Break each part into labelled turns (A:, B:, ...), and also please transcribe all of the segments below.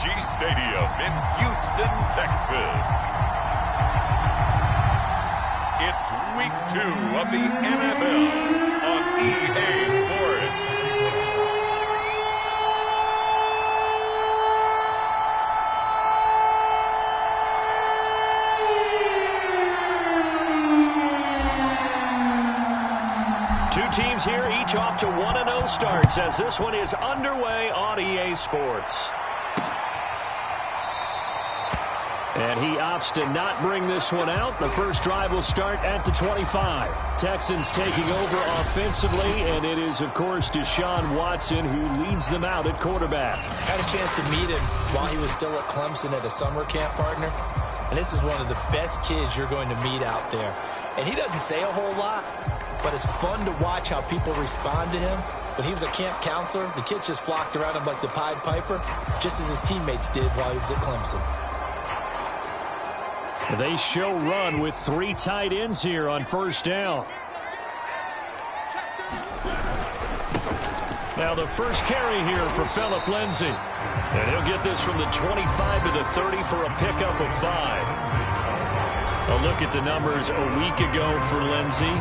A: Energy Stadium in Houston, Texas. It's week 2 of the NFL on EA Sports.
B: Two teams here, each off to 1-0 starts as this one is underway on EA Sports. And he opts to not bring this one out. The first drive will start at the 25. Texans taking over offensively, and it is, of course, Deshaun Watson who leads them out at quarterback.
C: Had a chance to meet him while he was still at Clemson at a summer camp, partner. And this is one of the best kids you're going to meet out there. And he doesn't say a whole lot, but it's fun to watch how people respond to him. When he was a camp counselor, the kids just flocked around him like the Pied Piper, just as his teammates did while he was at Clemson.
B: They show run with 3 tight ends here on first down. Now the first carry here for Phillip Lindsay. And he'll get this from the 25 to the 30 for a pickup of 5. A look at the numbers a week ago for Lindsay.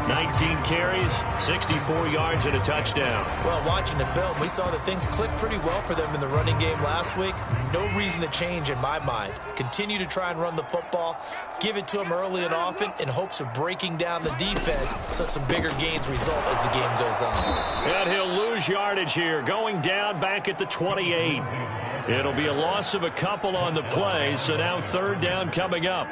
B: 19 carries, 64 yards, and a touchdown.
C: Well, watching the film, we saw that things clicked pretty well for them in the running game last week. No reason to change in my mind. Continue to try and run the football, give it to them early and often in hopes of breaking down the defense so some bigger gains result as the game goes on.
B: And he'll lose yardage here, going down back at the 28. It'll be a loss of a couple on the play, so now third down coming up.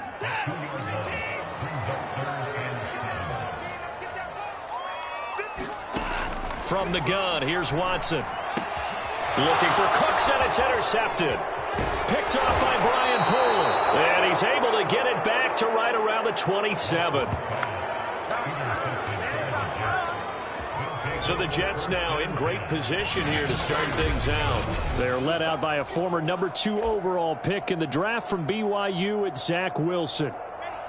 B: From the gun, here's Watson. Looking for Cooks, and it's intercepted. Picked off by Brian Poole. And he's able to get it back to right around the 27. So the Jets now in great position here to start things out. They're led out by a former number 2 overall pick in the draft from BYU at Zach Wilson.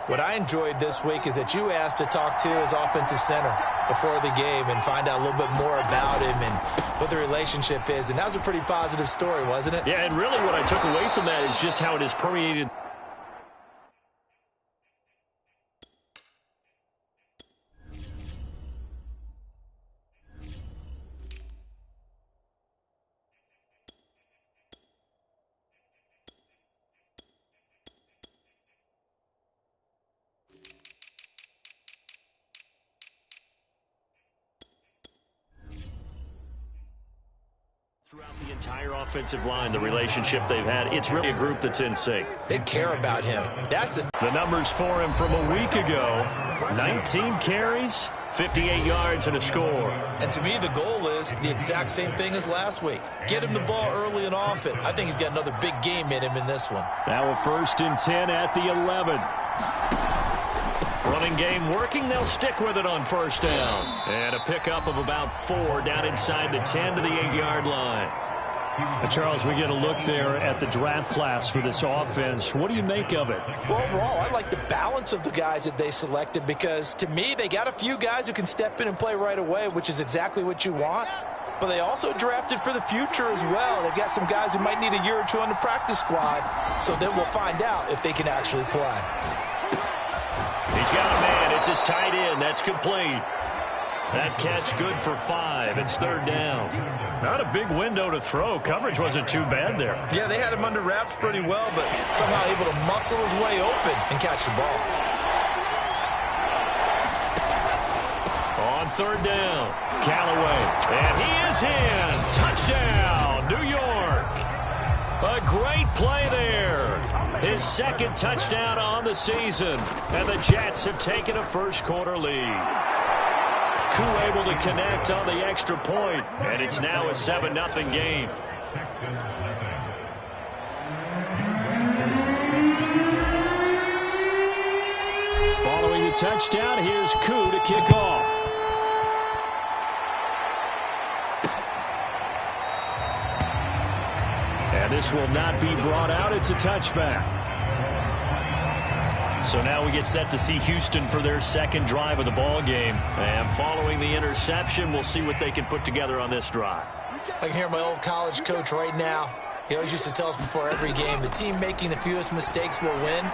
C: What I enjoyed this week is that you asked to talk to his offensive center before the game and find out a little bit more about him and what the relationship is. And that was a pretty positive story, wasn't it?
B: Yeah, and really what I took away from that is just how it has permeated. Throughout the entire offensive line, the relationship they've had, it's really a group that's in sync.
C: They care about him. That's
B: the numbers for him from a week ago. 19 carries, 58 yards, and a score.
C: And to me, the goal is the exact same thing as last week. Get him the ball early and often. I think he's got another big game in him in this one.
B: Now a 1st and 10 at the 11. Running game working. They'll stick with it on first down. And a pickup of about 4 down inside the 10 to the 8-yard line. Charles, we get a look there at the draft class for this offense. What do you make of it?
D: Well, overall, I like the balance of the guys that they selected because, to me, they got a few guys who can step in and play right away, which is exactly what you want. But they also drafted for the future as well. They've got some guys who might need a year or 2 on the practice squad, so then we'll find out if they can actually play.
B: He's got a man. It's his tight end. That's complete. That catch good for 5. It's third down. Not a big window to throw. Coverage wasn't too bad there.
C: Yeah, they had him under wraps pretty well, but somehow able to muscle his way open and catch the ball.
B: On third down, Callaway. And he is in. Touchdown, New York. A great play there. His 2nd touchdown on the season. And the Jets have taken a first-quarter lead. Koo able to connect on the extra point, and it's now a 7-0 game. Following the touchdown, here's Koo to kick off. And this will not be brought out. It's a touchback. So now we get set to see Houston for their 2nd drive of the ball game. And following the interception, we'll see what they can put together on this drive.
C: I can hear my old college coach right now. He always used to tell us before every game, the team making the fewest mistakes will win.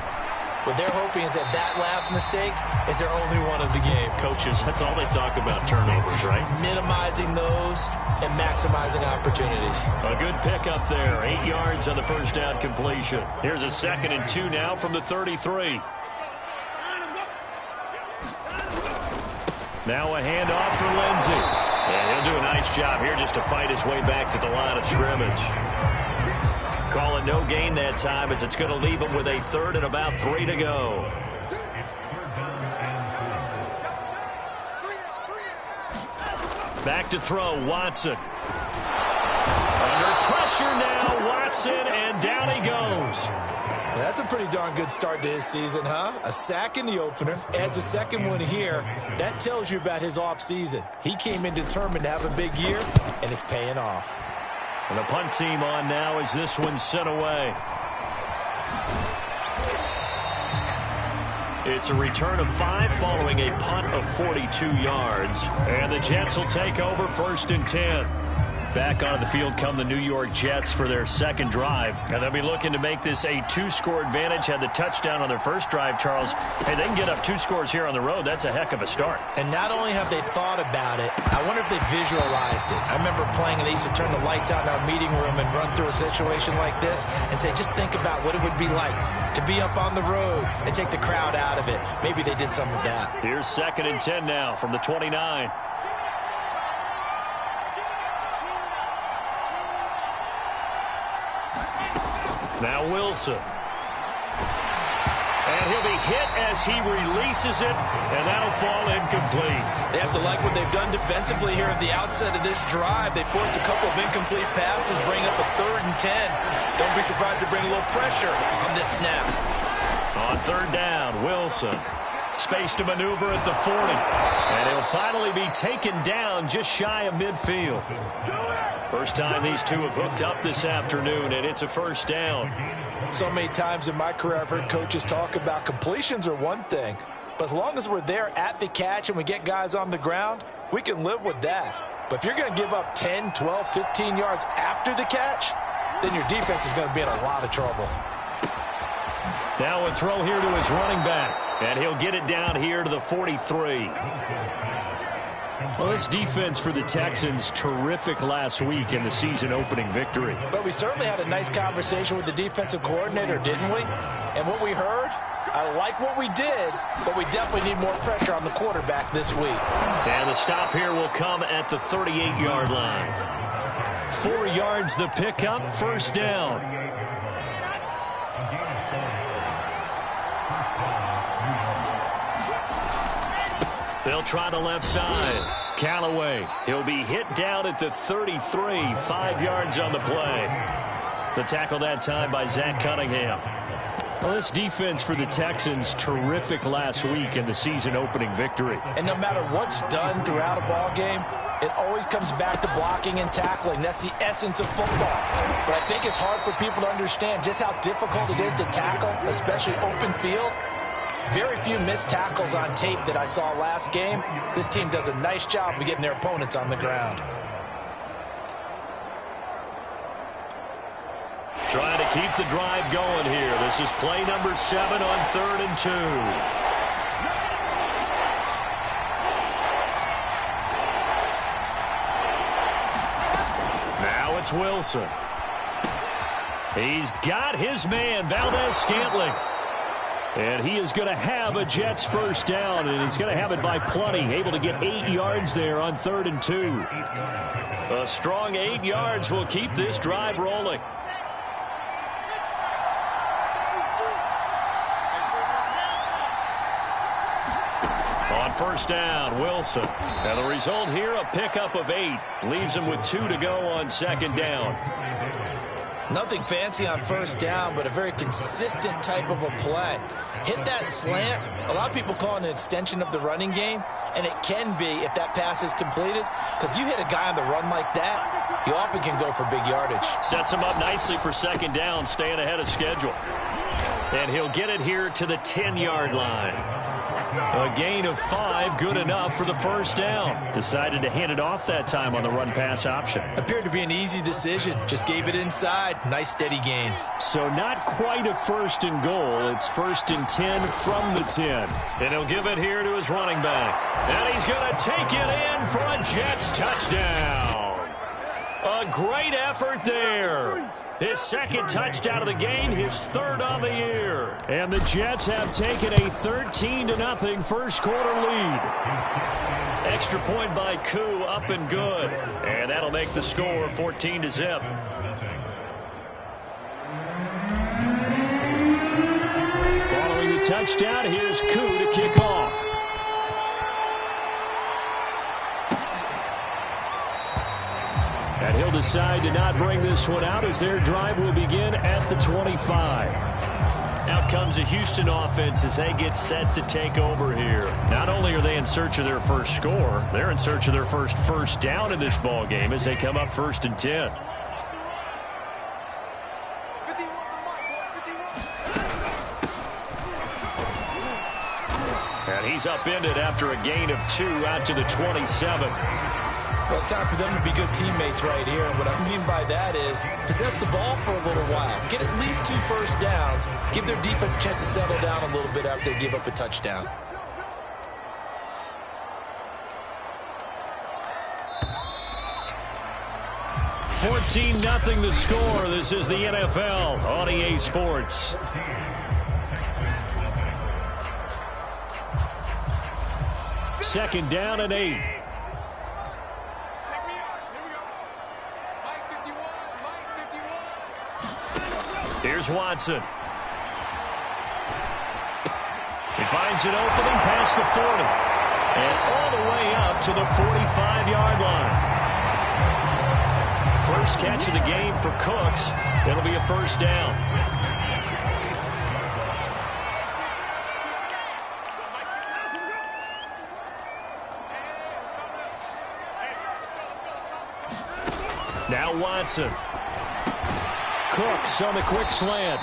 C: What they're hoping is that last mistake is their only one of the game.
B: Coaches, that's all they talk about, turnovers, right?
C: Minimizing those and maximizing opportunities.
B: A good pickup there. 8 yards on the first down completion. Here's a 2nd and 2 now from the 33. Now a handoff for Lindsey. And he'll do a nice job here just to fight his way back to the line of scrimmage. Call it no gain that time as it's going to leave him with a 3rd and about 3 to go. Back to throw, Watson. Under pressure now, Watson, and down he goes.
C: That's a pretty darn good start to his season, huh? A sack in the opener, adds a 2nd one here. That tells you about his offseason. He came in determined to have a big year, and it's paying off.
B: And the punt team on now as this one's sent away. It's a return of 5 following a punt of 42 yards. And the Jets will take over 1st and 10. Back onto the field come the New York Jets for their 2nd drive. And they'll be looking to make this a 2-score advantage. Had the touchdown on their first drive, Charles. Hey, they can get up 2 scores here on the road. That's a heck of a start.
C: And not only have they thought about it, I wonder if they visualized it. I remember playing and they used to turn the lights out in our meeting room and run through a situation like this and say, just think about what it would be like to be up on the road and take the crowd out of it. Maybe they did some of that.
B: Here's 2nd and 10 now from the 29. Now Wilson. And he'll be hit as he releases it, and that'll fall incomplete.
C: They have to like what they've done defensively here at the outset of this drive. They forced a couple of incomplete passes, bring up a 3rd and 10. Don't be surprised to bring a little pressure on this snap.
B: On 3rd down, Wilson. Space to maneuver at the 40. And he'll finally be taken down just shy of midfield. First time these two have hooked up this afternoon, and it's a 1st down.
D: So many times in my career I've heard coaches talk about completions are one thing, but as long as we're there at the catch and we get guys on the ground, we can live with that. But if you're going to give up 10, 12, 15 yards after the catch, then your defense is going to be in a lot of trouble.
B: Now a throw here to his running back, and he'll get it down here to the 43. Well, this defense for the Texans, terrific last week in the season-opening victory.
D: But we certainly had a nice conversation with the defensive coordinator, didn't we? And what we heard, I like what we did, but we definitely need more pressure on the quarterback this week.
B: And the stop here will come at the 38-yard line. 4 yards the pickup, 1st down. They'll try the left side. Callaway. He'll be hit down at the 33. 5 yards on the play. The tackle that time by Zach Cunningham. Well, this defense for the Texans, terrific last week in the season-opening victory.
D: And no matter what's done throughout a ball game, it always comes back to blocking and tackling. That's the essence of football. But I think it's hard for people to understand just how difficult it is to tackle, especially open field. Very few missed tackles on tape that I saw last game. This team does a nice job of getting their opponents on the ground.
B: Trying to keep the drive going here. This is play number 7 on 3rd and 2. Now it's Wilson. He's got his man, Valdez-Scantling. And he is going to have a Jets 1st down, and he's going to have it by plenty. Able to get 8 yards there on 3rd and 2. A strong 8 yards will keep this drive rolling. On 1st down, Wilson. And the result here, a pickup of 8. Leaves him with 2 to go on 2nd down.
C: Nothing fancy on 1st down, but a very consistent type of a play. Hit that slant. A lot of people call it an extension of the running game, and it can be if that pass is completed, because you hit a guy on the run like that, he often can go for big yardage.
B: Sets him up nicely for 2nd down, staying ahead of schedule. And he'll get it here to the 10-yard line. A gain of 5, good enough for the first down. Decided to hand it off that time on the run-pass option.
C: Appeared to be an easy decision. Just gave it inside. Nice steady gain.
B: So not quite a first and goal. It's first and 10 from the 10. And he'll give it here to his running back. And he's going to take it in for a Jets touchdown. A great effort there. His second touchdown of the game, his third on the year. And the Jets have taken a 13-0 first quarter lead. Extra point by Koo, up and good. And that'll make the score 14-0. Following the touchdown, here's Koo to kick off. And he'll decide to not bring this one out as their drive will begin at the 25. Out comes a Houston offense as they get set to take over here. Not only are they in search of their first score, they're in search of their first down in this ball game as they come up first and 10. And he's upended after a gain of 2 out to the 27.
C: Well, it's time for them to be good teammates right here. And what I mean by that is possess the ball for a little while. Get at least 2 first downs. Give their defense a chance to settle down a little bit after they give up a touchdown.
B: $14-0 the score. This is the NFL on EA Sports. Second down and 8. Here's Watson. He finds an opening past the 40. And all the way up to the 45-yard line. First catch of the game for Cooks. It'll be a first down. Now Watson. Cooks on the quick slant.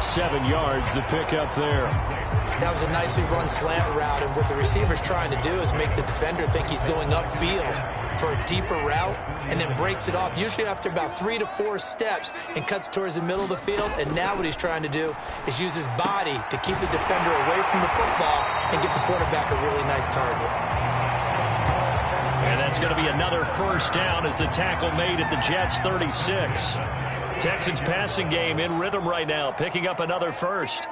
B: 7 yards, the pickup there.
C: That was a nicely run slant route, and what the receiver's trying to do is make the defender think he's going upfield for a deeper route, and then breaks it off, usually after about 3 to 4 steps, and cuts towards the middle of the field. And now what he's trying to do is use his body to keep the defender away from the football and get the quarterback a really nice target.
B: And that's going to be another first down as the tackle made at the Jets' 36. Texans passing game in rhythm right now, picking up another first.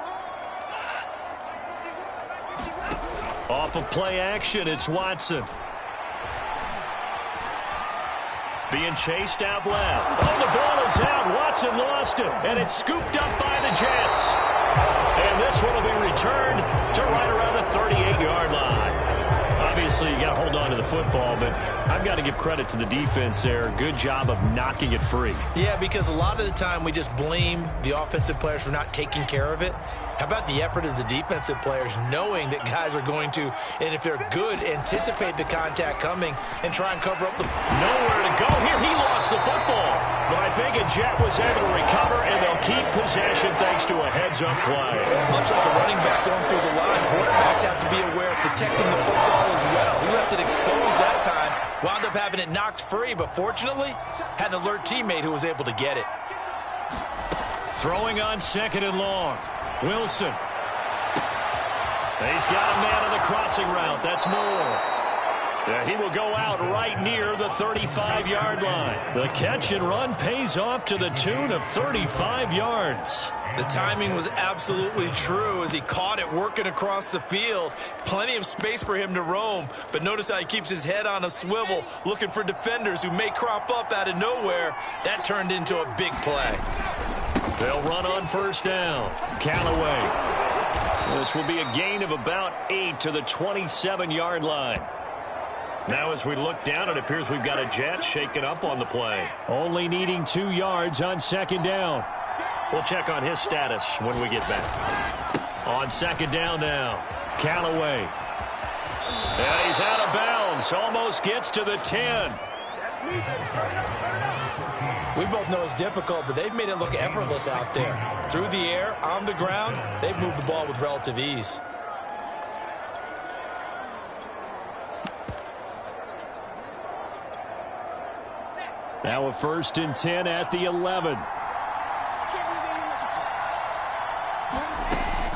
B: Off of play action, it's Watson. Being chased out left. Oh, the ball is out. Watson lost it, and it's scooped up by the Jets. And this one will be returned to right around the 38-yard line. Obviously, you got to hold on to the football, but I've got to give credit to the defense there. Good job of knocking it free.
C: Yeah, because a lot of the time we just blame the offensive players for not taking care of it. How about the effort of the defensive players knowing that guys are going to, and if they're good, anticipate the contact coming and try and cover up the...
B: Nowhere to go here. He lost the football. But I think a Jet was able to recover, and they'll keep possession thanks to a heads-up play.
C: Much like a running back going through the line, quarterbacks have to be aware of protecting the football as well. He left it exposed that time, wound up having it knocked free, but fortunately, had an alert teammate who was able to get it.
B: Throwing on second and long. Wilson. He's got a man on the crossing route. That's Moore. He will go out right near the 35-yard line. The catch and run pays off to the tune of 35 yards.
C: The timing was absolutely true as he caught it working across the field. Plenty of space for him to roam, but notice how he keeps his head on a swivel, looking for defenders who may crop up out of nowhere. That turned into a big play.
B: They'll run on first down. Callaway. This will be a gain of about 8 to the 27-yard line. Now as we look down, it appears we've got a Jet shaken up on the play. Only needing 2 yards on second down. We'll check on his status when we get back. On second down now, Callaway. And he's out of bounds. Almost gets to the 10.
C: We both know it's difficult, but they've made it look effortless out there. Through the air, on the ground, they've moved the ball with relative ease.
B: Now a 1st and 10 at the 11.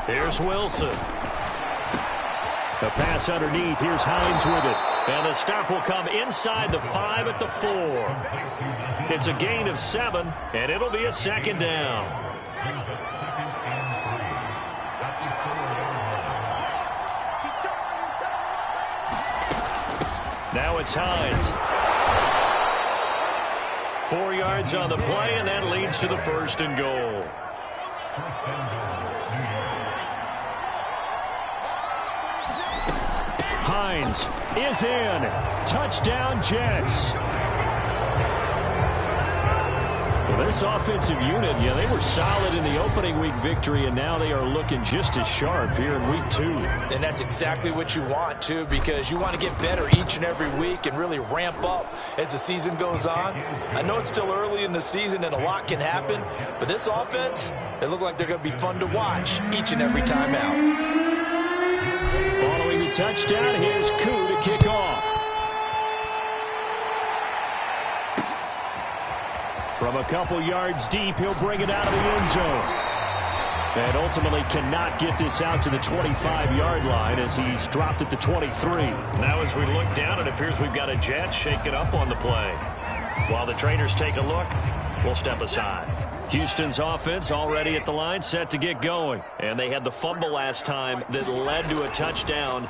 B: Here's Wilson. The pass underneath. Here's Hines with it. And the stop will come inside the 5 at the 4. It's a gain of 7, and it'll be a 2nd down. Now it's Hines. 4 yards on the play, and that leads to the 1st and goal. Hines is in. Touchdown, Jets. Well, this offensive unit, they were solid in the opening week victory, and now they are looking just as sharp here in week 2.
D: And that's exactly what you want, too, because you want to get better each and every week and really ramp up as the season goes on. I know it's still early in the season and a lot can happen, but this offense, they look like they're going to be fun to watch each and every time out.
B: Following the touchdown, here's Koo to kick off. From a couple yards deep, he'll bring it out of the end zone. And ultimately cannot get this out to the 25-yard line as he's dropped at the 23. Now as we look down, it appears we've got a Jet shaking up on the play. While the trainers take a look, we'll step aside. Houston's offense already at the line, set to get going. And they had the fumble last time that led to a touchdown.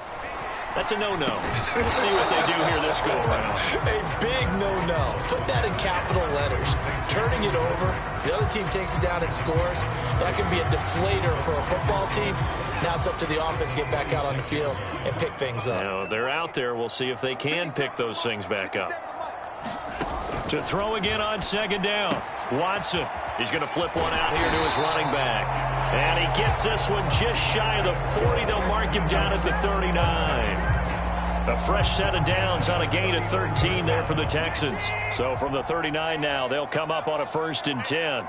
B: That's a no-no. We'll see what they do here this go-around.
D: A big no-no. Put that in capital letters. Turning it over, the other team takes it down and scores. That can be a deflator for a football team. Now it's up to the offense to get back out on the field and pick things up.
B: Now, they're out there. We'll see if they can pick those things back up. To throw again on 2nd down. Watson. He's going to flip one out here to his running back. And he gets this one just shy of the 40. They'll mark him down at the 39. A fresh set of downs on a gain of 13 there for the Texans. So from the 39 now, they'll come up on a 1st and 10.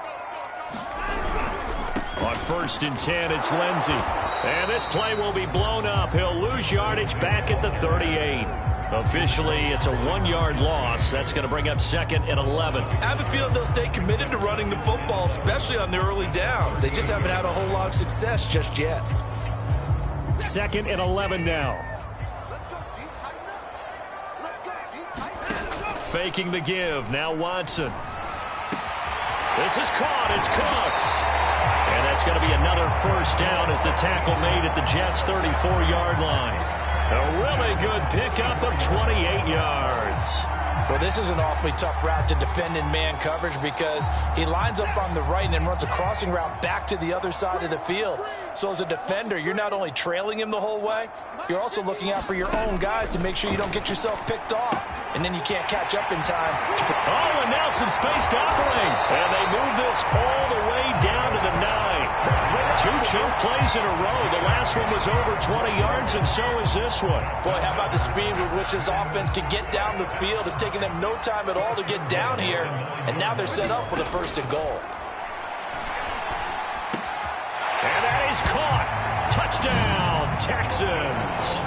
B: On 1st and 10, it's Lindsey. And this play will be blown up. He'll lose yardage back at the 38. Officially, it's a 1-yard loss. That's going to bring up 2nd and 11.
D: I have a feeling they'll stay committed to running the football, especially on their early downs. They just haven't had a whole lot of success just yet.
B: 2nd and 11 now. Faking the give. Now Watson. This is caught. It's Cooks. And that's going to be another 1st down as the tackle made at the Jets' 34-yard line. A really good pickup of 28 yards.
D: Well, this is an awfully tough route to defend in man coverage because he lines up on the right and then runs a crossing route back to the other side of the field. So as a defender, you're not only trailing him the whole way, you're also looking out for your own guys to make sure you don't get yourself picked off. And then you can't catch up in time.
B: Oh, and now some space to operate. And they move this all the way down to the 9. 2 choke plays in a row. The last one was over 20 yards, and so is this one.
D: Boy, how about the speed with which this offense can get down the field? It's taking them no time at all to get down here, and now they're set up for the 1st and goal.
B: And that is caught. Touchdown, Texans.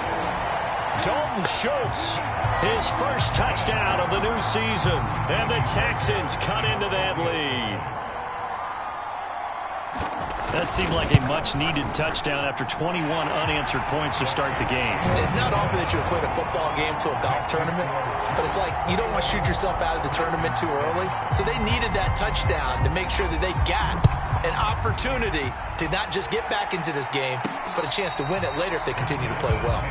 B: Dalton Schultz, his 1st touchdown of the new season, and the Texans cut into that lead. That seemed like a much-needed touchdown after 21 unanswered points to start the game.
D: It's not often that you equate a football game to a golf tournament, but it's like you don't want to shoot yourself out of the tournament too early. So they needed that touchdown to make sure that they got an opportunity to not just get back into this game, but a chance to win it later if they continue to play well.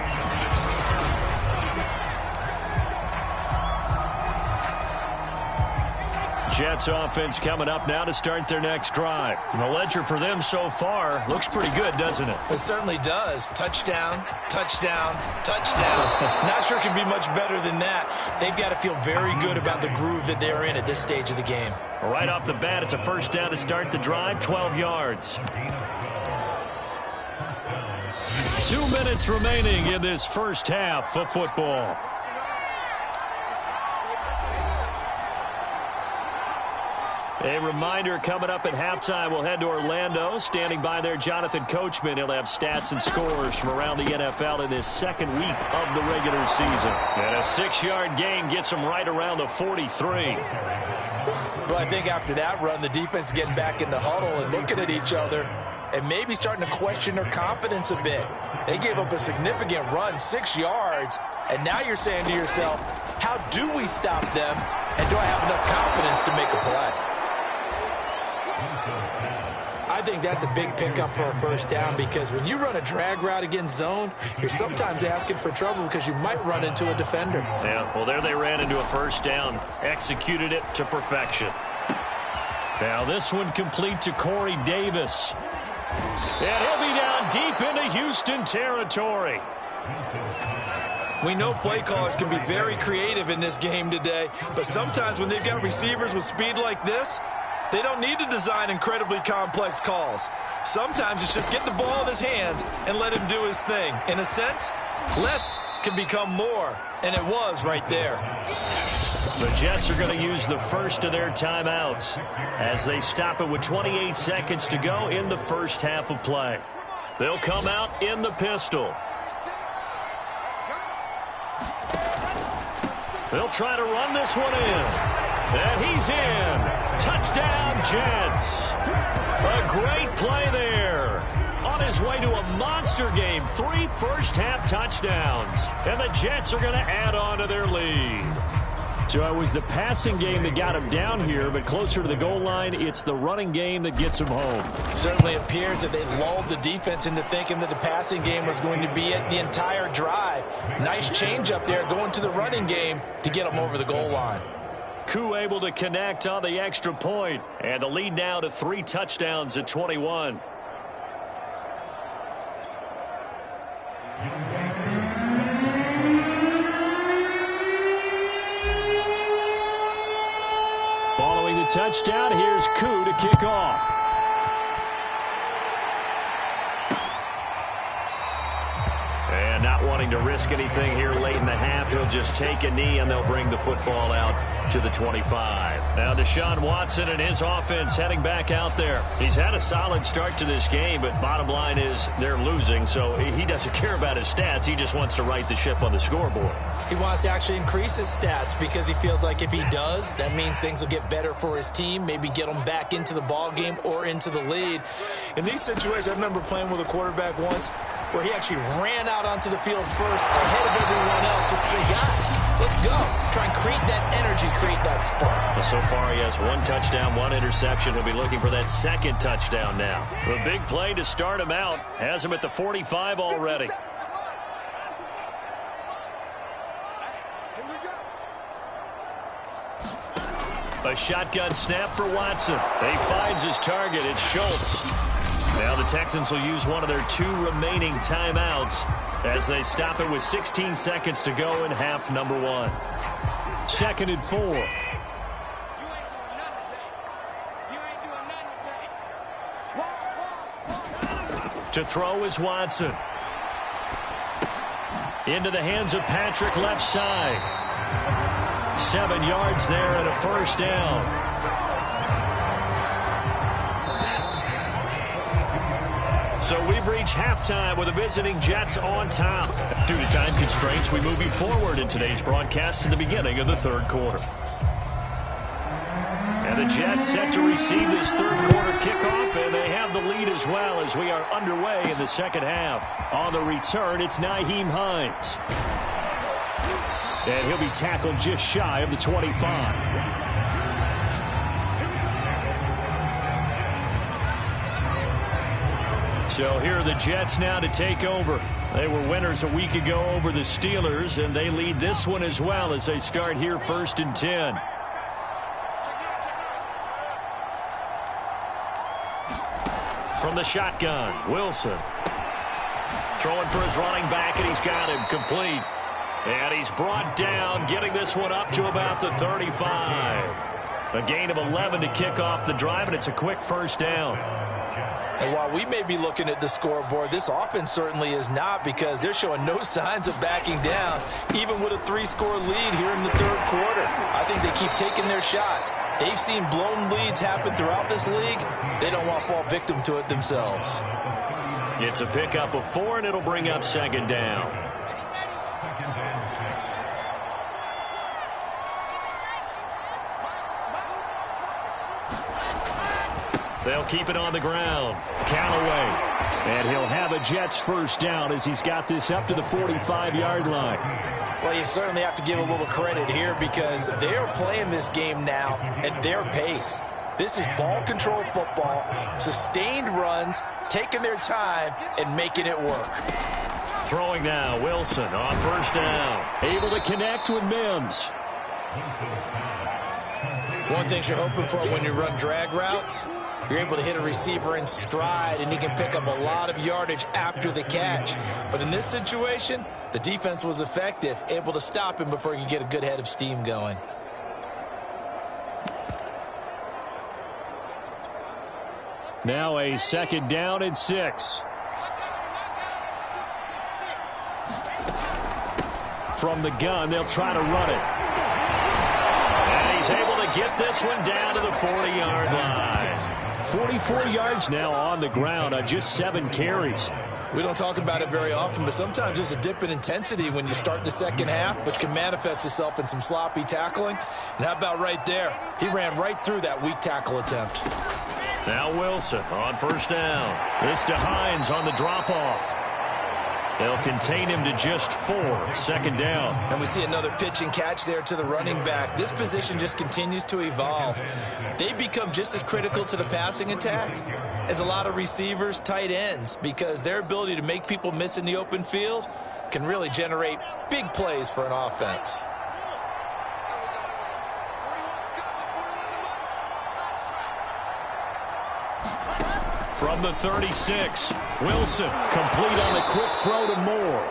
B: Jets offense coming up now to start their next drive. And the ledger for them so far looks pretty good, doesn't it?
D: It certainly does. Touchdown, touchdown, touchdown. Not sure it can be much better than that. They've got to feel very good about the groove that they're in at this stage of the game.
B: Right off the bat, it's a 1st down to start the drive, 12 yards. 2 minutes remaining in this 1st half of football. A reminder, coming up at halftime, we'll head to Orlando. Standing by there, Jonathan Coachman. He'll have stats and scores from around the NFL in this second week of the regular season. And a 6-yard gain gets him right around the 43.
D: Well, I think after that run, the defense is getting back in the huddle and looking at each other and maybe starting to question their confidence a bit. They gave up a significant run, 6 yards, and now you're saying to yourself, how do we stop them, and do I have enough confidence to make a play? I think that's a big pickup for a first down, because when you run a drag route against zone, you're sometimes asking for trouble because you might run into a defender.
B: Yeah, well, there they ran into a first down, executed it to perfection. Now this one complete to Corey Davis. And he'll be down deep into Houston territory.
D: We know play callers can be very creative in this game today, but sometimes when they've got receivers with speed like this, they don't need to design incredibly complex calls. Sometimes it's just get the ball in his hands and let him do his thing. In a sense, less can become more, and it was right there.
B: The Jets are going to use the first of their timeouts as they stop it with 28 seconds to go in the first half of play. They'll come out in the pistol. They'll try to run this one in. And he's in. Touchdown, Jets. A great play there. On his way to a monster game, 3 first-half touchdowns. And the Jets are going to add on to their lead. So it was the passing game that got him down here, but closer to the goal line, it's the running game that gets him home.
D: It certainly appears that they lulled the defense into thinking that the passing game was going to be it the entire drive. Nice change up there going to the running game to get them over the goal line.
B: Koo able to connect on the extra point, and the lead now to 3 touchdowns at 21. Following the touchdown, here's Koo to kick off. And not wanting to risk anything here late in the half, he'll just take a knee and they'll bring the football out to the 25. Now Deshaun Watson and his offense heading back out there. He's had a solid start to this game, but bottom line is they're losing, so he doesn't care about his stats. He just wants to right the ship on the scoreboard.
C: He wants to actually increase his stats because he feels like if he does, that means things will get better for his team, maybe get them back into the ball game or into the lead. In these situations, I remember playing with a quarterback once where he actually ran out onto the field first ahead of everyone else just to say, guys, let's go. Try and create that energy, create that spark.
B: Well, so far he has 1 touchdown, 1 interception. He'll be looking for that 2nd touchdown now. The big play to start him out has him at the 45 already. A shotgun snap for Watson. He finds his target. It's Schultz. Now the Texans will use one of their 2 remaining timeouts as they stop it with 16 seconds to go in half number 1. 2nd and 4. To throw is Watson. Into the hands of Patrick left side. 7 yards there and a first down. So we've reached halftime with the visiting Jets on top. Due to time constraints, we move you forward in today's broadcast to the beginning of the 3rd quarter. And the Jets set to receive this 3rd quarter kickoff, and they have the lead as well as we are underway in the 2nd half. On the return, it's Nyheim Hines. And he'll be tackled just shy of the 25. So here are the Jets now to take over. They were winners a week ago over the Steelers, and they lead this one as well as they start here 1st and 10. From the shotgun, Wilson. Throwing for his running back, and he's got him complete. And he's brought down, getting this one up to about the 35. A gain of 11 to kick off the drive, and it's a quick first down.
D: And while we may be looking at the scoreboard, this offense certainly is not, because they're showing no signs of backing down, even with a 3-score lead here in the 3rd quarter. I think they keep taking their shots. They've seen blown leads happen throughout this league. They don't want to fall victim to it themselves.
B: It's a pickup of 4, and it'll bring up second down. They'll keep it on the ground. Callaway. And he'll have a Jets first down as he's got this up to the 45-yard line.
D: Well, you certainly have to give a little credit here because they're playing this game now at their pace. This is ball control football, sustained runs, taking their time, and making it work.
B: Throwing now, Wilson on first down. Able to connect with Mims.
C: One thing you're hoping for when you run drag routes, you're able to hit a receiver in stride, and he can pick up a lot of yardage after the catch. But in this situation, the defense was effective, able to stop him before he could get a good head of steam going.
B: Now a second down and 6. From the gun, they'll try to run it. And he's able to get this one down to the 40-yard line. 44 yards now on the ground on just 7 carries.
C: We don't talk about it very often, but sometimes there's a dip in intensity when you start the second half, which can manifest itself in some sloppy tackling. And how about right there? He ran right through that weak tackle attempt.
B: Now Wilson on first down. This to Hines on the drop-off. They'll contain him to just 4, second down.
C: And we see another pitch and catch there to the running back. This position just continues to evolve. They become just as critical to the passing attack as a lot of receivers, tight ends, because their ability to make people miss in the open field can really generate big plays for an offense.
B: From the 36, Wilson complete on the quick throw to Moore.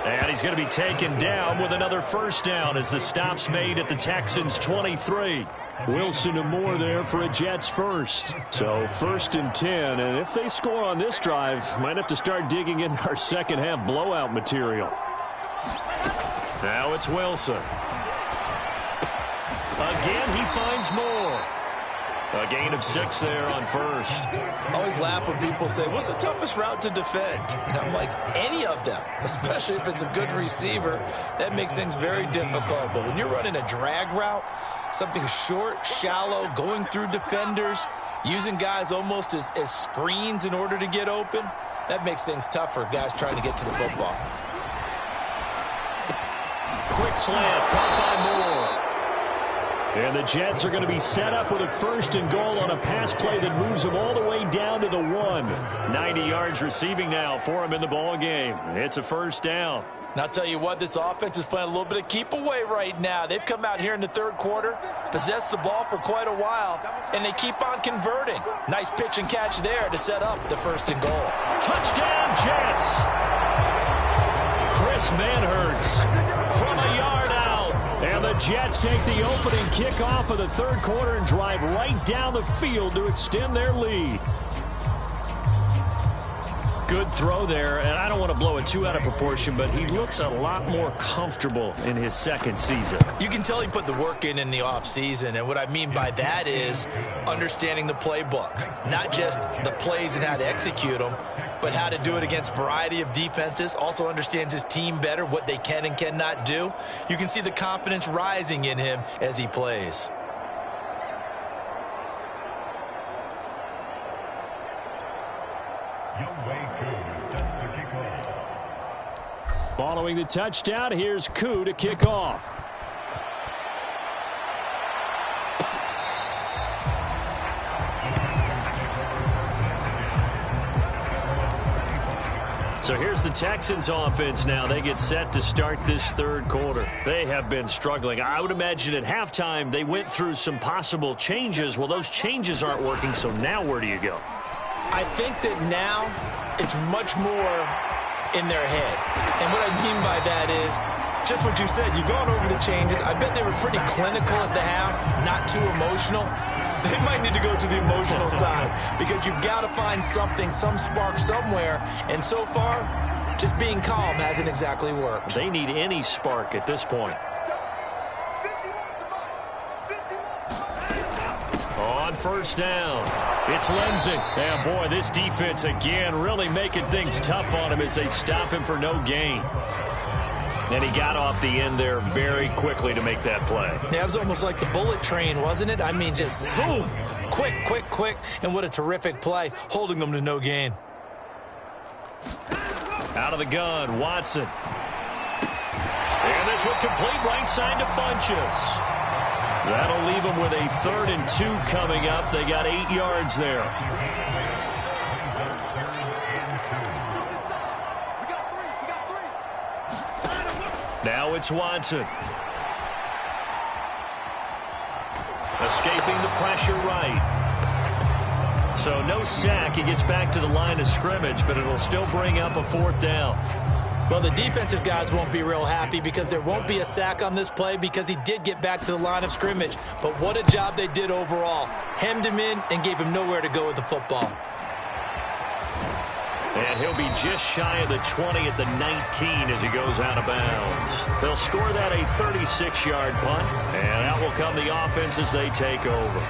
B: And he's going to be taken down with another first down as the stop's made at the Texans' 23. Wilson to Moore there for a Jets first. So 1st and 10, and if they score on this drive, might have to start digging in our second half blowout material. Now it's Wilson. Again, he finds Moore. A gain of 6 there on first.
C: I always laugh when people say, what's the toughest route to defend? And I'm like, any of them, especially if it's a good receiver. That makes things very difficult. But when you're running a drag route, something short, shallow, going through defenders, using guys almost as screens in order to get open, that makes things tough for guys trying to get to the football.
B: Quick slant, caught by Moore. And the Jets are going to be set up with a 1st and goal on a pass play that moves them all the way down to the 1. 90 yards receiving now for him in the ball game. It's a first down.
D: And I'll tell you what, this offense is playing a little bit of keep away right now. They've come out here in the 3rd quarter, possessed the ball for quite a while, and they keep on converting. Nice pitch and catch there to set up the 1st and goal.
B: Touchdown, Jets! Chris Manhertz from a yard out. And the Jets take the opening kickoff of the 3rd quarter and drive right down the field to extend their lead. Good throw there, and I don't want to blow it too out of proportion, but he looks a lot more comfortable in his 2nd season.
C: You can tell he put the work in the offseason, and what I mean by that is understanding the playbook. Not just the plays and how to execute them, but how to do it against a variety of defenses. Also understands his team better, what they can and cannot do. You can see the confidence rising in him as he plays.
B: Following the touchdown, here's Koo to kick off. So here's the Texans offense now. They get set to start this 3rd quarter. They have been struggling. I would imagine at halftime they went through some possible changes. Well, those changes aren't working, so now where do you go?
C: I think that now it's much more in their head. And what I mean by that is just what you said. You've gone over the changes. I bet they were pretty clinical at the half, not too emotional. They might need to go to the emotional side because you've got to find something, some spark somewhere. And so far, just being calm hasn't exactly worked.
B: They need any spark at this point. On first down, it's Lindsay. And, boy, this defense again really making things tough on him as they stop him for no gain. And he got off the end there very quickly to make that play.
D: Yeah, it was almost like the bullet train, wasn't it? I mean, just zoom. Quick, quick, quick. And what a terrific play, holding them to no gain.
B: Out of the gun, Watson. And this one complete right side to Funchess. That'll leave them with a 3rd and 2 coming up. They got 8 yards there. Now it's Watson. Escaping the pressure right. So no sack. He gets back to the line of scrimmage, but it'll still bring up a 4th down.
D: Well, the defensive guys won't be real happy because there won't be a sack on this play because he did get back to the line of scrimmage. But what a job they did overall. Hemmed him in and gave him nowhere to go with the football.
B: And he'll be just shy of the 20 at the 19 as he goes out of bounds. They'll score that a 36-yard punt, and out will come the offense as they take over.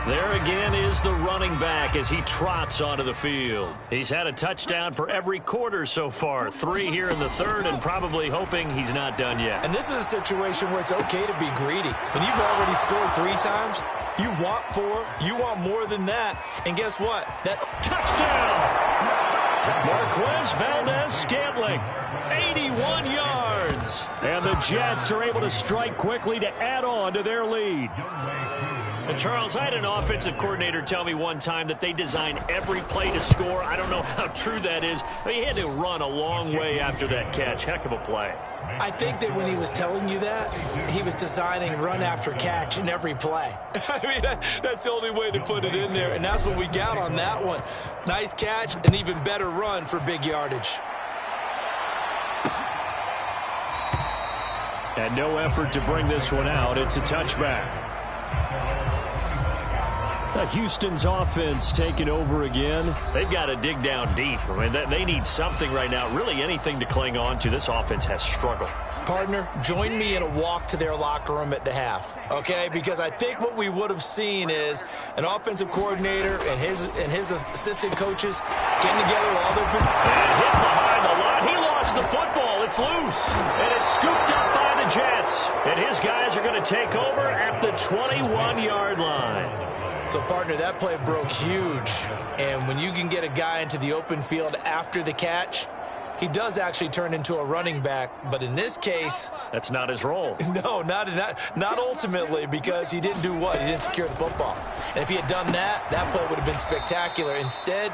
B: There again is the running back as he trots onto the field. He's had a touchdown for every quarter so far. 3 here in the 3rd, and probably hoping he's not done yet.
D: And this is a situation where it's okay to be greedy. When you've already scored 3 times, you want 4, you want more than that. And guess what? That
B: touchdown! Marquez Valdez-Scantling, 81 yards. And the Jets are able to strike quickly to add on to their lead. And Charles, I had an offensive coordinator tell me one time that they design every play to score. I don't know how true that is. But he had to run a long way after that catch. Heck of a play.
D: I think that when he was telling you that, he was designing run after catch in every play. I mean, that's the only way to put it in there, and that's what we got on that one. Nice catch, an even better run for big yardage.
B: And no effort to bring this one out. It's a touchback. Houston's offense taking over again. They've got to dig down deep. I mean, they need something right now, really anything to cling on to. This offense has struggled.
D: Partner, join me in a walk to their locker room at the half, okay? Because I think what we would have seen is an offensive coordinator and his assistant coaches getting together with all their positions.
B: And hit behind the line. He lost the football. It's loose. And it's scooped up by the Jets. And his guys are going to take over at the 21-yard line.
D: So, partner, that play broke huge. And when you can get a guy into the open field after the catch, he does actually turn into a running back. But in this case,
B: that's not his role.
D: No, not ultimately, because he didn't do what? He didn't secure the football. And if he had done that, that play would have been spectacular. Instead,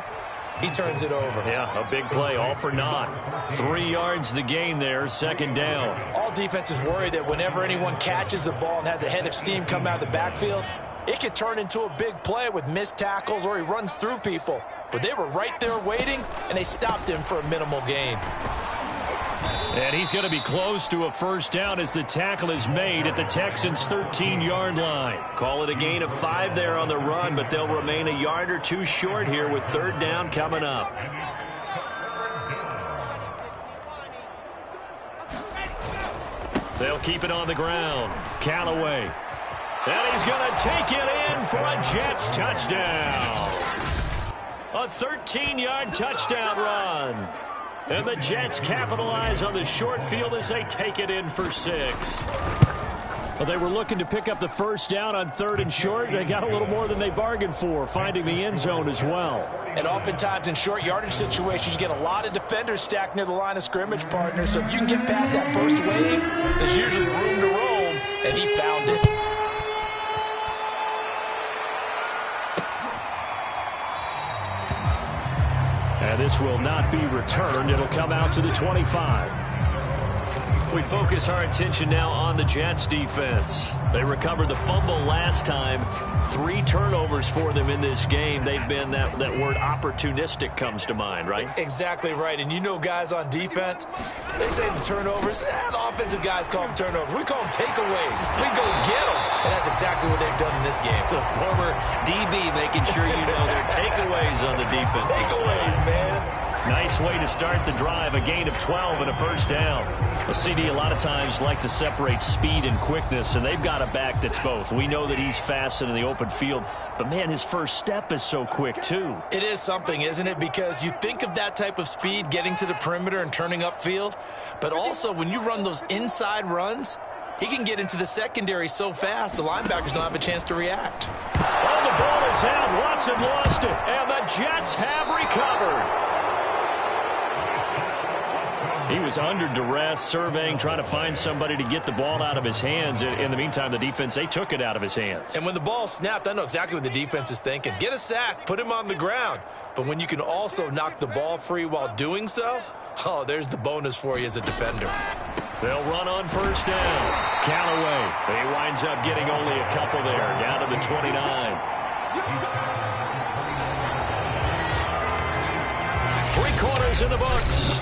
D: he turns it over.
B: Yeah, a big play, all for naught. 3 yards the gain there, 2nd down.
D: All defenses worry that whenever anyone catches the ball and has a head of steam come out of the backfield, it could turn into a big play with missed tackles or he runs through people. But they were right there waiting, and they stopped him for a minimal gain.
B: And he's going to be close to a 1st down as the tackle is made at the Texans' 13-yard line. Call it a gain of 5 there on the run, but they'll remain a yard or 2 short here with 3rd down coming up. They'll keep it on the ground. Callaway. And he's going to take it in for a Jets touchdown. A 13-yard touchdown run. And the Jets capitalize on the short field as they take it in for 6. Well, they were looking to pick up the 1st down on 3rd and short. They got a little more than they bargained for, finding the end zone as well.
D: And oftentimes in short yardage situations, you get a lot of defenders stacked near the line of scrimmage, partner. So if you can get past that first wave, there's usually room to roam, and he found it.
B: And this will not be returned. It'll come out to the 25. We focus our attention now on the Jets defense. They recovered the fumble last time. 3 turnovers for them in this game. They've been, that word opportunistic comes to mind, right?
D: Exactly right. And you know guys on defense, they say the turnovers, the offensive guys call them turnovers. We call them takeaways. We go get them. And that's exactly what they've done in this game.
B: The former DB making sure you know their takeaways on the defense.
D: Takeaways, man.
B: Nice way to start the drive, a gain of 12 and a first down. A CD a lot of times like to separate speed and quickness, and they've got a back that's both. We know that he's fast in the open field, but, man, his first step is so quick, too.
D: It is something, isn't it? Because you think of that type of speed, getting to the perimeter and turning upfield, but also when you run those inside runs, he can get into the secondary so fast, the linebackers don't have a chance to react.
B: Oh, the ball is out. Watson lost it, and the Jets have recovered. He was under duress, surveying, trying to find somebody to get the ball out of his hands. In the meantime, the defense, they took it out of his hands.
D: And when the ball snapped, I know exactly what the defense is thinking. Get a sack, put him on the ground. But when you can also knock the ball free while doing so, oh, there's the bonus for you as a defender.
B: They'll run on first down. Callaway, he winds up getting only a couple there, down to the 29. 3 quarters in the books.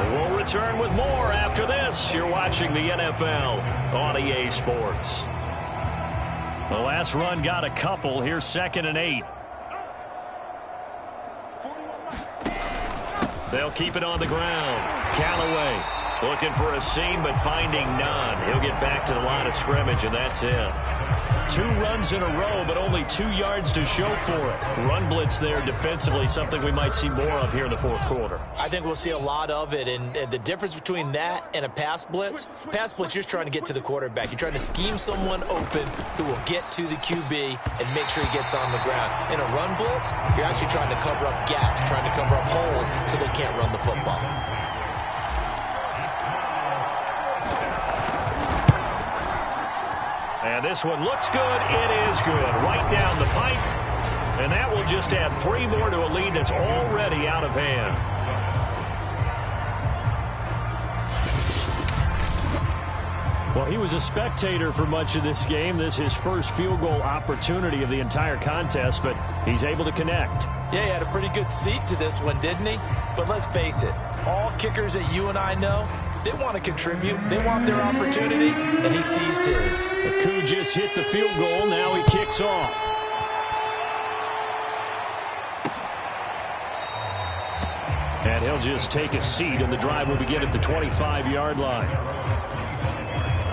B: We'll return with more after this. You're watching the NFL on EA Sports. The last run got a couple. Here's 2nd and 8. They'll keep it on the ground. Callaway looking for a seam, but finding none. He'll get back to the line of scrimmage, and that's it. 2 runs in a row, but only 2 yards to show for it. Run blitz there defensively, something we might see more of here in the 4th quarter.
D: I think we'll see a lot of it, and the difference between that and a pass blitz, you're just trying to get to the quarterback. You're trying to scheme someone open who will get to the QB and make sure he gets on the ground. In a run blitz, you're actually trying to cover up gaps, trying to cover up holes so they can't run the football.
B: And this one looks good. It is good. Right down the pipe. And that will just add 3 more to a lead that's already out of hand. Well, he was a spectator for much of this game. This is his first field goal opportunity of the entire contest, but he's able to connect.
D: Yeah, he had a pretty good seat to this one, didn't he? But let's face it, all kickers that you and I know, they want to contribute. They want their opportunity, and he seized his.
B: Aku just hit the field goal. Now he kicks off. And he'll just take a seat, and the drive will begin at the 25-yard line.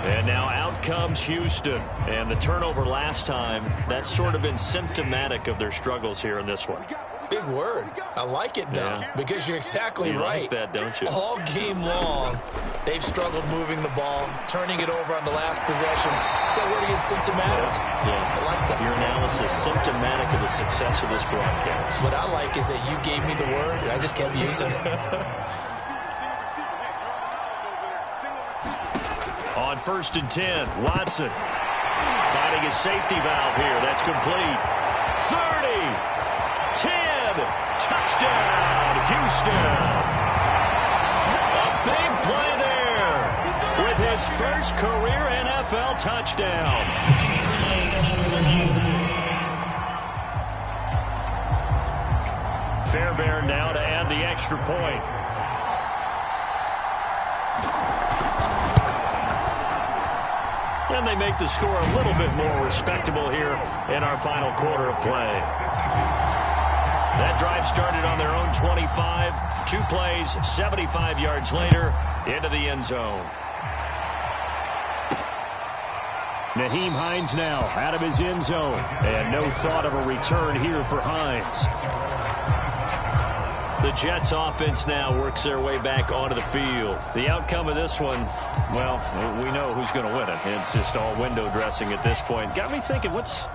B: And now out comes Houston. And the turnover last time, that's sort of been symptomatic of their struggles here in this one.
D: Big word. I like it, though, because you're exactly right.
B: You like that, don't you?
D: All game long, they've struggled moving the ball, turning it over on the last possession. So what again, symptomatic?
B: Yeah.
D: I like that.
B: Your analysis, symptomatic of the success of this broadcast.
D: What I like is that you gave me the word, and I just kept using it.
B: On 1st and 10, Watson finding his safety valve here. That's complete. 30. 10, touchdown, Houston. A big play there with his first career NFL touchdown. Fairbairn now to add the extra point. And they make the score a little bit more respectable here in our final quarter of play. That drive started on their own 25. 2 plays, 75 yards later, into the end zone. Nyheim Hines now out of his end zone. And no thought of a return here for Hines. The Jets offense now works their way back onto the field. The outcome of this one, well, we know who's going to win it. It's just all window dressing at this point. Got me thinking, what's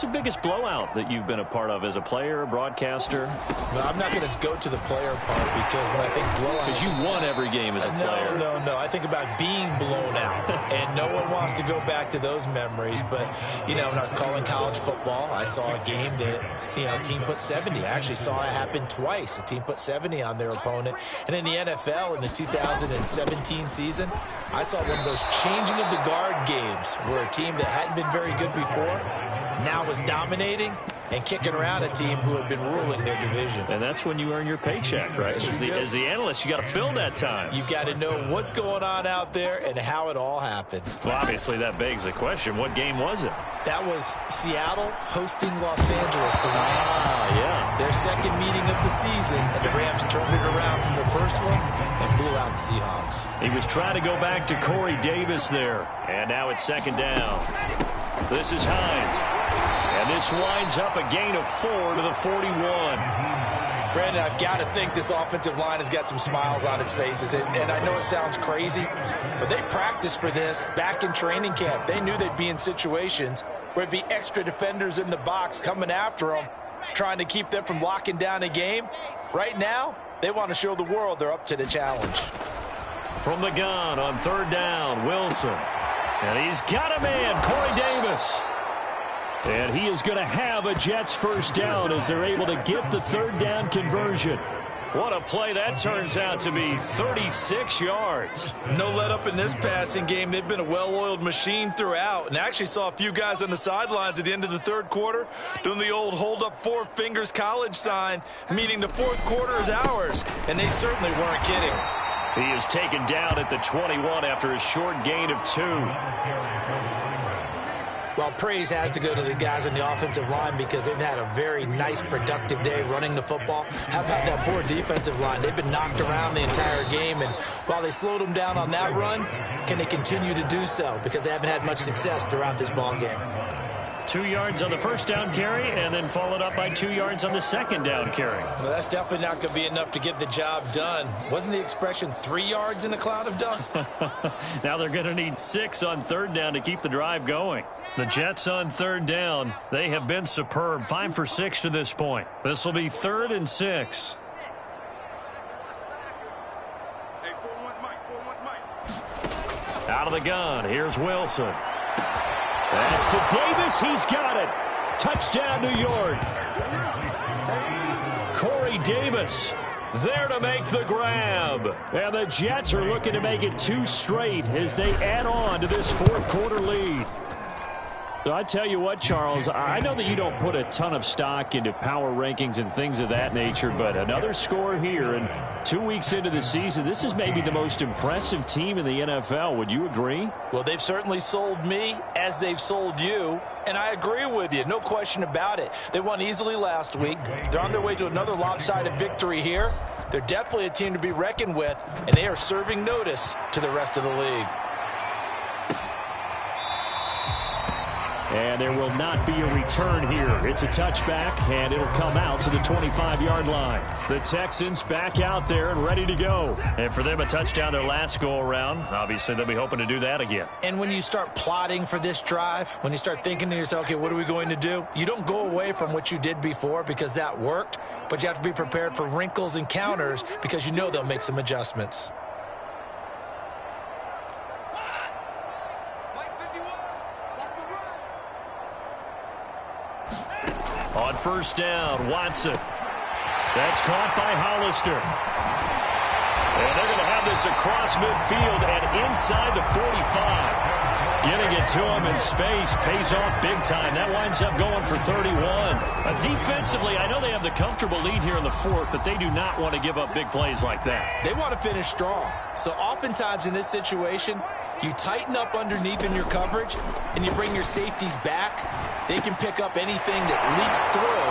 B: the biggest blowout that you've been a part of as a player, a broadcaster?
D: No, I'm not going to go to the player part because when I think blowout...
B: Because you won every game as a player.
D: No. I think about being blown out. And no one wants to go back to those memories. But, when I was calling college football, I saw a game that, a team put 70. I actually saw it happen twice. A team put 70 on their opponent. And in the NFL, in the 2017 season, I saw one of those changing of the guard games where a team that hadn't been very good before now was dominating and kicking around a team who had been ruling their division.
B: And that's when you earn your paycheck, right? As the analyst, you got to fill that time.
D: You've got to know what's going on out there and how it all happened.
B: Well, obviously that begs the question, what game was it?
C: That was Seattle hosting Los Angeles, the Rams.
B: Yeah.
C: Their second meeting of the season, and the Rams turned it around from the first one and blew out the Seahawks.
B: He was trying to go back to Corey Davis there. And now it's second down. This is Hines. And this winds up a gain of 4 to the 41.
D: Brandon, I've got to think this offensive line has got some smiles on its faces. And I know it sounds crazy, but they practiced for this back in training camp. They knew they'd be in situations where it'd be extra defenders in the box coming after them, trying to keep them from locking down a game. Right now, they want to show the world they're up to the challenge.
B: From the gun on third down, Wilson. And he's got a man, Corey Davis. And he is going to have a Jets first down as they're able to get the third down conversion. What a play that turns out to be, 36 yards.
D: No let up in this passing game. They've been a well-oiled machine throughout. And I actually saw a few guys on the sidelines at the end of the third quarter doing the old hold up 4 fingers college sign, meaning the fourth quarter is ours. And they certainly weren't kidding.
B: He is taken down at the 21 after a short gain of 2.
C: Well, praise has to go to the guys on the offensive line because they've had a very nice, productive day running the football. How about that poor defensive line? They've been knocked around the entire game, and while they slowed them down on that run, can they continue to do so? Because they haven't had much success throughout this ball game.
B: 2 yards on the first down carry, and then followed up by 2 yards on the second down carry.
C: Well, that's definitely not going to be enough to get the job done. Wasn't the expression 3 yards in a cloud of dust?
B: Now they're going to need 6 on third down to keep the drive going. The Jets on third down, they have been superb. 5 for 6 to this point. This will be 3rd and 6. Out of the gun, here's Wilson. That's to Davis. He's got it. Touchdown, New York. Corey Davis there to make the grab. And the Jets are looking to make it 2 straight as they add on to this fourth quarter lead. So I tell you what, Charles, I know that you don't put a ton of stock into power rankings and things of that nature, but another score here, and 2 weeks into the season, this is maybe the most impressive team in the NFL. Would you agree?
D: Well, they've certainly sold me as they've sold you, and I agree with you. No question about it. They won easily last week. They're on their way to another lopsided victory here. They're definitely a team to be reckoned with, and they are serving notice to the rest of the league.
B: And there will not be a return here. It's a touchback, and it'll come out to the 25-yard line. The Texans back out there and ready to go. And for them, a touchdown their last go-around. Obviously, they'll be hoping to do that again.
C: And when you start plotting for this drive, when you start thinking to yourself, okay, what are we going to do? You don't go away from what you did before because that worked, but you have to be prepared for wrinkles and counters because you know they'll make some adjustments.
B: On first down, Watson. That's caught by Hollister. And they're going to have this across midfield and inside the 45. Getting it to him in space pays off big time. That winds up going for 31. Defensively, I know they have the comfortable lead here in the fourth, but they do not want to give up big plays like that.
C: They want to finish strong. So oftentimes in this situation, you tighten up underneath in your coverage, and you bring your safeties back. They can pick up anything that leaks through.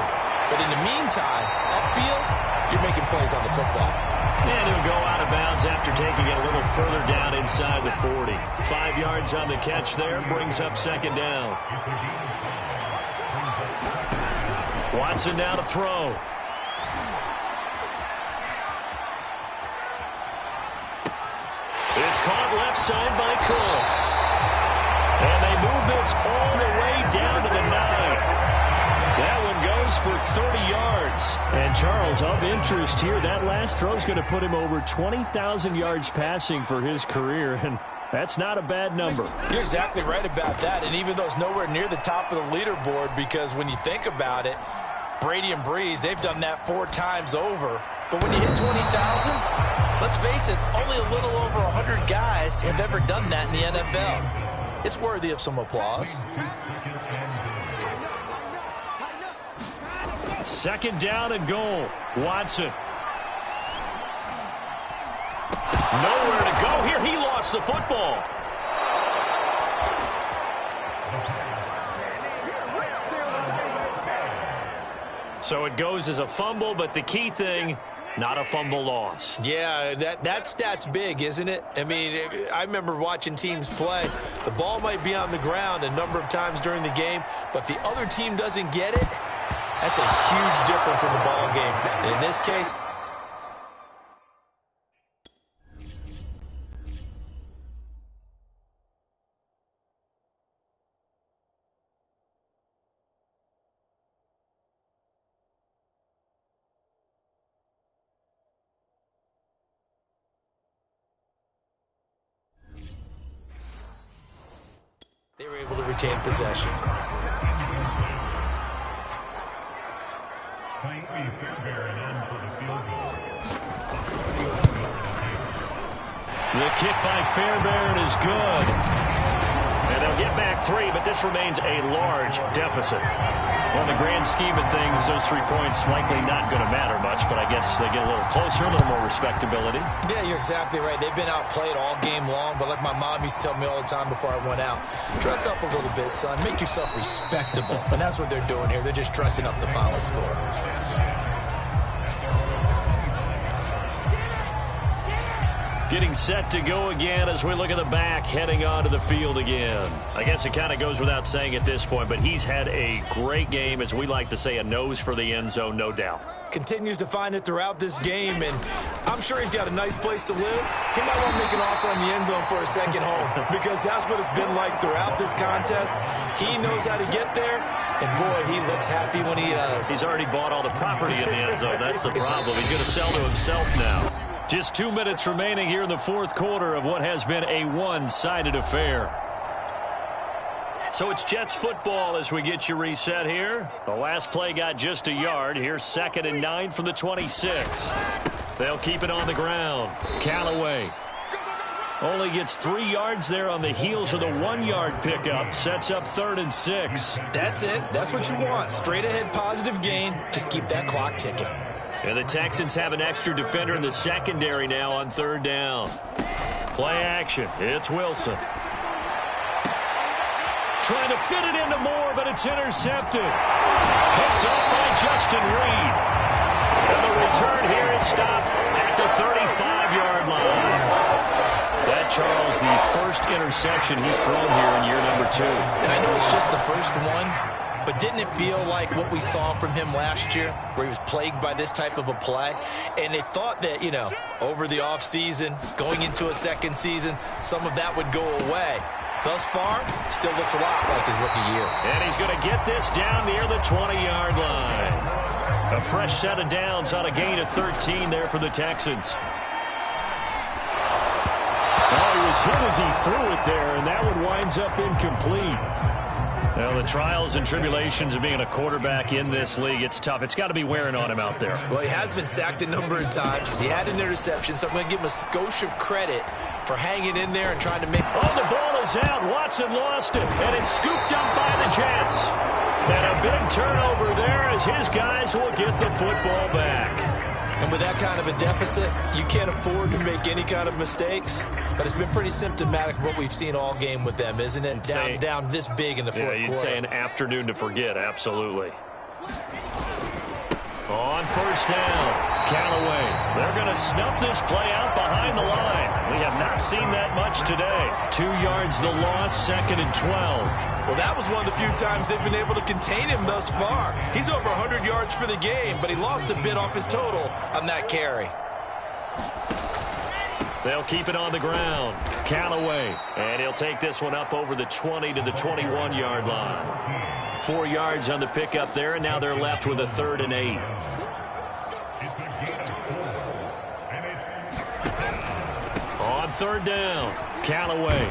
C: But in the meantime, upfield, you're making plays on the football.
B: And he'll go out of bounds after taking it a little further down inside the 40. 5 yards on the catch there, brings up second down. Watson now to throw. It's caught left side by Cooks. And they move this all the way down to the 9. That one goes for 30 yards. And Charles, of interest here, that last throw is going to put him over 20,000 yards passing for his career. And that's not a bad number.
D: You're exactly right about that. And even though it's nowhere near the top of the leaderboard, because when you think about it, Brady and Breeze, they've done that 4 times over. But when you hit 20,000, let's face it, only a little over 100 guys have ever done that in the NFL. It's worthy of some applause.
B: Second down and goal. Watson. Nowhere to go here. He lost the football. So it goes as a fumble, but the key thing, not a fumble loss.
C: Yeah, that stat's big, isn't it? I mean, I remember watching teams play. The ball might be on the ground a number of times during the game, but if the other team doesn't get it, that's a huge difference in the ball game. And in this case, they were able to retain possession.
B: The kick by Fairbairn is good. And they'll get back 3, but this remains a large deficit. Well, in the grand scheme of things, those 3 points likely not going to matter much, but I guess they get a little closer, a little more respectability.
C: Yeah, you're exactly right. They've been outplayed all game long, but like my mom used to tell me all the time before I went out, dress up a little bit, son. Make yourself respectable. And that's what they're doing here. They're just dressing up the final score.
B: Getting set to go again as we look at the back, heading onto the field again. I guess it kind of goes without saying at this point, but he's had a great game, as we like to say, a nose for the end zone, no doubt.
C: Continues to find it throughout this game, and I'm sure he's got a nice place to live. He might want to make an offer on the end zone for a second home, because that's what it's been like throughout this contest. He knows how to get there, and boy, he looks happy when he does.
B: He's already bought all the property in the end zone. That's the problem. He's going to sell to himself now. Just 2 minutes remaining here in the fourth quarter of what has been a one-sided affair. So it's Jets football as we get you reset here. The last play got just a yard. Here's 2nd and 9 from the 26. They'll keep it on the ground. Callaway only gets 3 yards there on the heels of the 1-yard pickup. Sets up 3rd and 6.
C: That's it. That's what you want. Straight ahead positive gain. Just keep that clock ticking.
B: And the Texans have an extra defender in the secondary now on 3rd down. Play action. It's Wilson. Trying to fit it into Moore, but it's intercepted. Picked up by Justin Reed. And the return here is stopped at the 35-yard line. That, Charles, the first interception he's thrown here in year number 2.
C: And I know it's just the first one, but didn't it feel like what we saw from him last year, where he was plagued by this type of a play? And they thought that, you know, over the offseason, going into a second season, some of that would go away. Thus far, still looks a lot like his rookie year.
B: And he's going to get this down near the 20-yard line. A fresh set of downs on a gain of 13 there for the Texans. Oh, he was hit as he threw it there, and that one winds up incomplete. Well, the trials and tribulations of being a quarterback in this league, it's tough. It's got to be wearing on him out there.
C: Well, he has been sacked a number of times. He had an interception, so I'm going to give him a skosh of credit for hanging in there and trying to make...
B: Oh, the ball is out. Watson lost it, and it's scooped up by the Jets. And a big turnover there as his guys will get the football back.
C: And with that kind of a deficit, you can't afford to make any kind of mistakes. But it's been pretty symptomatic of what we've seen all game with them, isn't it? Down this big in the fourth quarter.
B: Yeah, you'd say an afternoon to forget, absolutely. On 1st down, Callaway. They're going to snuff this play out behind the line. We have not seen that much today. 2 yards the loss, 2nd and 12.
C: Well, that was one of the few times they've been able to contain him thus far. He's over 100 yards for the game, but he lost a bit off his total on that carry.
B: They'll keep it on the ground. Callaway. And he'll take this one up over the 20 to the 21-yard line. 4 yards on the pickup there, and now they're left with a 3rd and 8. On 3rd down, Callaway.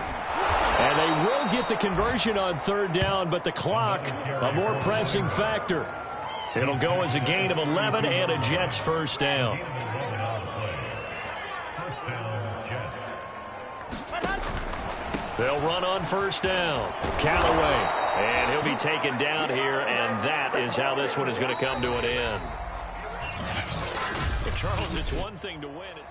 B: And they will get the conversion on 3rd down, but the clock, a more pressing factor. It'll go as a gain of 11 and a Jets 1st down. They'll run on 1st down. Callaway. And he'll be taken down here, and that is how this one is going to come to an end. But Charles, it's one thing to win it.